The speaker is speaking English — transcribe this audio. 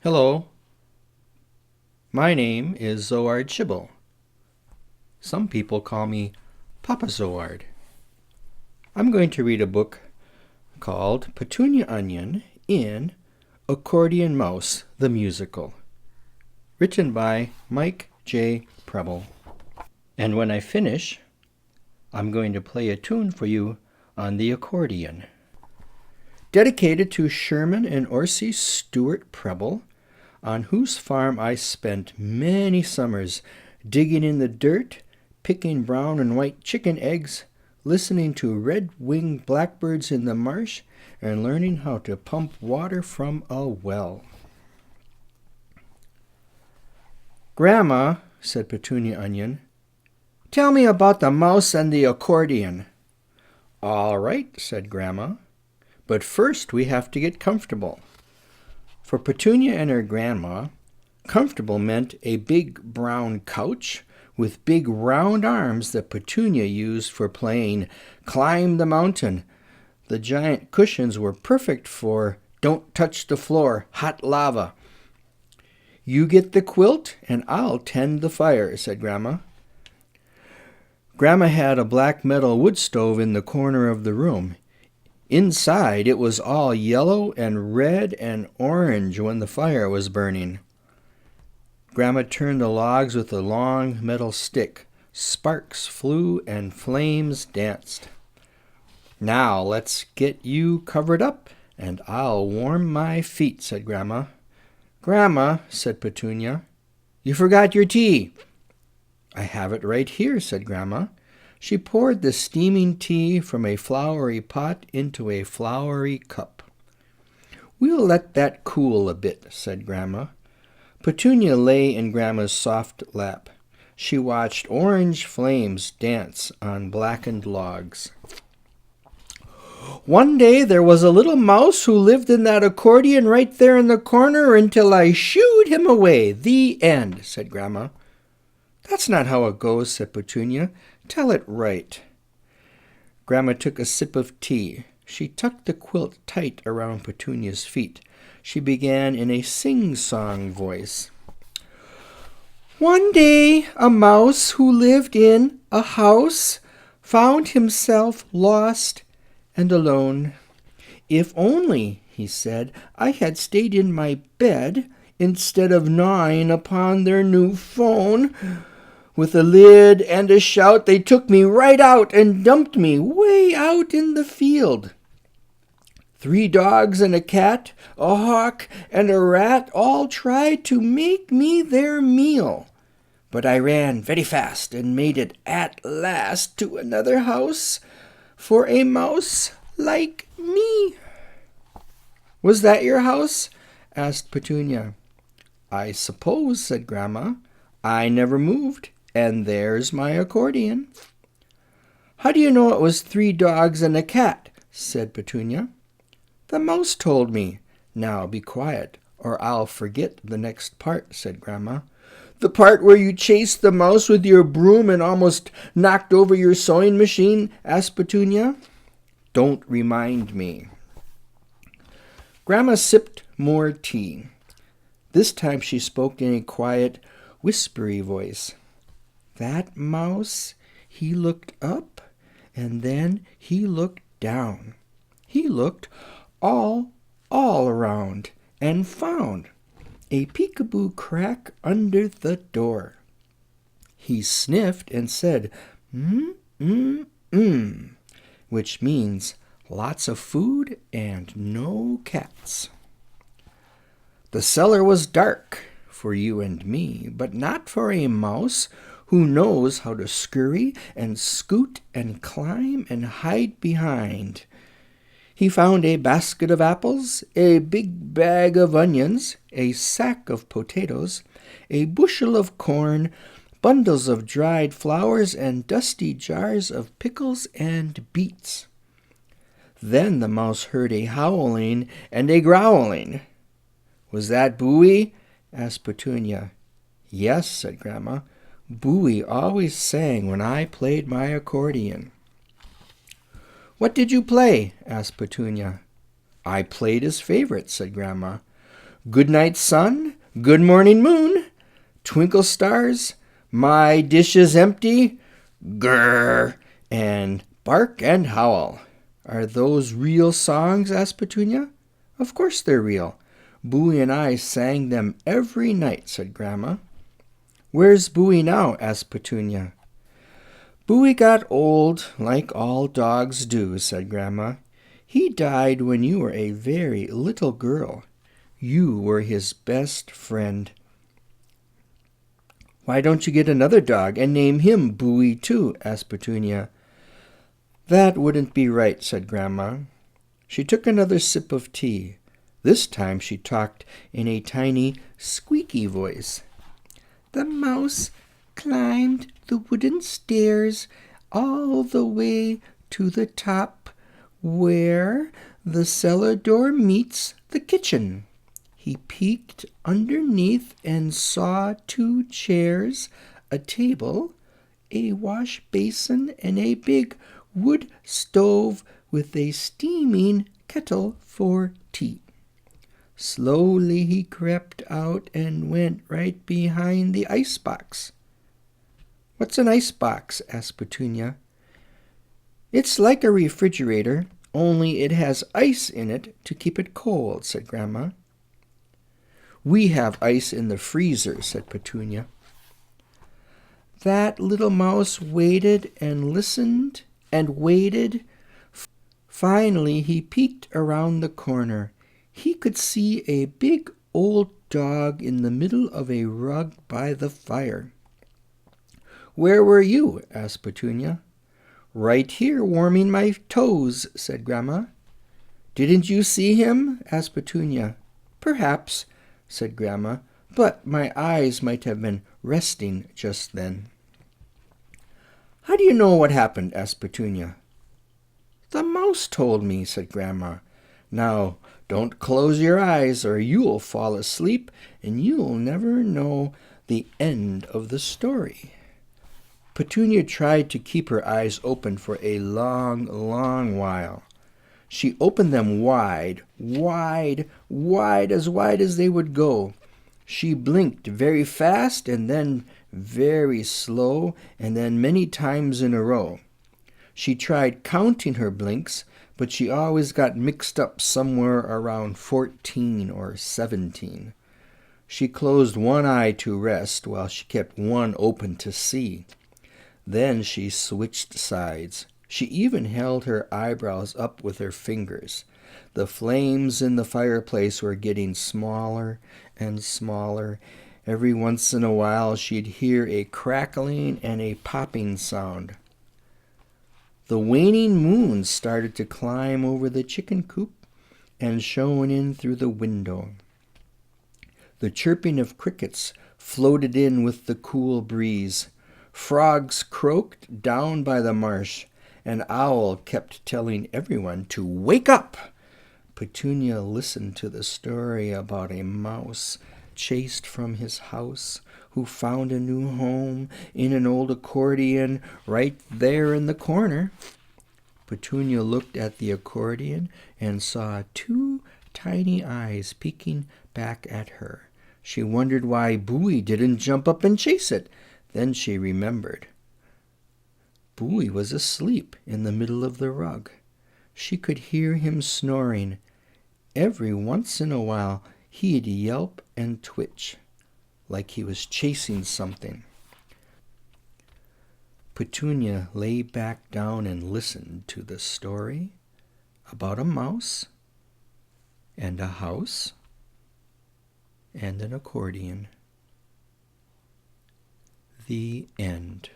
Hello, my name is Zoard Schibel. Some people call me Papa Zoard. I'm going to read a book called Petunia Onion in Accordion Mouse, the Musical, written by Mike J. Preble. And when I finish, I'm going to play a tune for you on the accordion. Dedicated to Sherman and Orsie Stewart Preble, on whose farm I spent many summers digging in the dirt, picking brown and white chicken eggs, listening to red-winged blackbirds in the marsh, and learning how to pump water from a well. "Grandma," said Petunia Onion, "tell me about the mouse and the accordion." "All right," said Grandma, "but first we have to get comfortable." For Petunia and her grandma, comfortable meant a big brown couch with big round arms that Petunia used for playing Climb the Mountain. The giant cushions were perfect for Don't Touch the Floor, Hot Lava. "You get the quilt and I'll tend the fire," said Grandma. Grandma had a black metal wood stove in the corner of the room. Inside, it was all yellow and red and orange when the fire was burning. Grandma turned the logs with a long metal stick. Sparks flew and flames danced. "Now let's get you covered up, and I'll warm my feet," said Grandma. "Grandma," said Petunia, "you forgot your tea." "I have it right here," said Grandma. She poured the steaming tea from a flowery pot into a flowery cup. "We'll let that cool a bit," said Grandma. Petunia lay in Grandma's soft lap. She watched orange flames dance on blackened logs. "One day there was a little mouse who lived in that accordion right there in the corner until I shooed him away. The end," said Grandma. "That's not how it goes," said Petunia. "Tell it right." Grandma took a sip of tea. She tucked the quilt tight around Petunia's feet. She began in a sing-song voice. "One day a mouse who lived in a house found himself lost and alone. 'If only,' he said, 'I had stayed in my bed instead of gnawing upon their new phone.' With a lid and a shout, they took me right out and dumped me way out in the field. 3 dogs and a cat, a hawk and a rat all tried to make me their meal. But I ran very fast and made it at last to another house for a mouse like me." "Was that your house?" asked Petunia. "I suppose," said Grandma. "I never moved. And there's my accordion." "How do you know it was 3 dogs and a cat?" said Petunia. "The mouse told me." "Now be quiet, or I'll forget the next part," said Grandma. "The part where you chased the mouse with your broom and almost knocked over your sewing machine?" asked Petunia. "Don't remind me." Grandma sipped more tea. This time she spoke in a quiet, whispery voice. "That mouse, he looked up, and then he looked down. He looked all around, and found a peekaboo crack under the door. He sniffed and said, 'Mm, which means lots of food and no cats. The cellar was dark for you and me, but not for a mouse who knows how to scurry and scoot and climb and hide behind. He found a basket of apples, a big bag of onions, a sack of potatoes, a bushel of corn, bundles of dried flowers, and dusty jars of pickles and beets. Then the mouse heard a howling and a growling." "Was that Bowie?" asked Petunia. "Yes," said Grandma. "Bowie always sang when I played my accordion." "What did you play?" asked Petunia. "I played his favorite," said Grandma. Good night, sun. Good morning, moon. Twinkle stars. My dish is empty. Grrr. And bark and howl. Are those real songs? Asked Petunia. Of course they're real. Bowie and I sang them every night, said Grandma. Where's Bowie now? Asked Petunia. Bowie got old, like all dogs do, said Grandma. He died when you were a very little girl. You were his best friend. Why don't you get another dog and name him Bowie too? Asked Petunia. That wouldn't be right, said Grandma. She took another sip of tea. This time she talked in a tiny, squeaky voice. The mouse climbed the wooden stairs all the way to the top where the cellar door meets the kitchen. He peeked underneath and saw 2 chairs, a table, a wash basin, and a big wood stove with a steaming kettle for tea. Slowly he crept out and went right behind the icebox. What's an icebox? Asked Petunia. It's like a refrigerator, only it has ice in it to keep it cold, said Grandma. We have ice in the freezer, said Petunia. That little mouse waited and listened and waited. Finally he peeked around the corner. He could see a big old dog in the middle of a rug by the fire. Where were you? Asked Petunia. Right here warming my toes, said Grandma. Didn't you see him? Asked Petunia. Perhaps, said Grandma, but my eyes might have been resting just then. How do you know what happened? Asked Petunia. The mouse told me, said Grandma. Now, don't close your eyes or you'll fall asleep and you'll never know the end of the story. Petunia tried to keep her eyes open for a long, long while. She opened them wide, wide, wide as they would go. She blinked very fast and then very slow and then many times in a row. She tried counting her blinks, but she always got mixed up somewhere around 14 or 17. She closed one eye to rest while she kept one open to see. Then she switched sides. She even held her eyebrows up with her fingers. The flames in the fireplace were getting smaller and smaller. Every once in a while she'd hear a crackling and a popping sound. The waning moon started to climb over the chicken coop and shone in through the window. The chirping of crickets floated in with the cool breeze. Frogs croaked down by the marsh. An owl kept telling everyone to wake up. Petunia listened to the story about a mouse chased from his house, who found a new home in an old accordion right there in the corner. Petunia looked at the accordion and saw 2 tiny eyes peeking back at her. She wondered why Bowie didn't jump up and chase it. Then she remembered. Bowie was asleep in the middle of the rug. She could hear him snoring. Every once in a while he'd yelp and twitch, like he was chasing something. Petunia lay back down and listened to the story about a mouse and a house and an accordion. The end.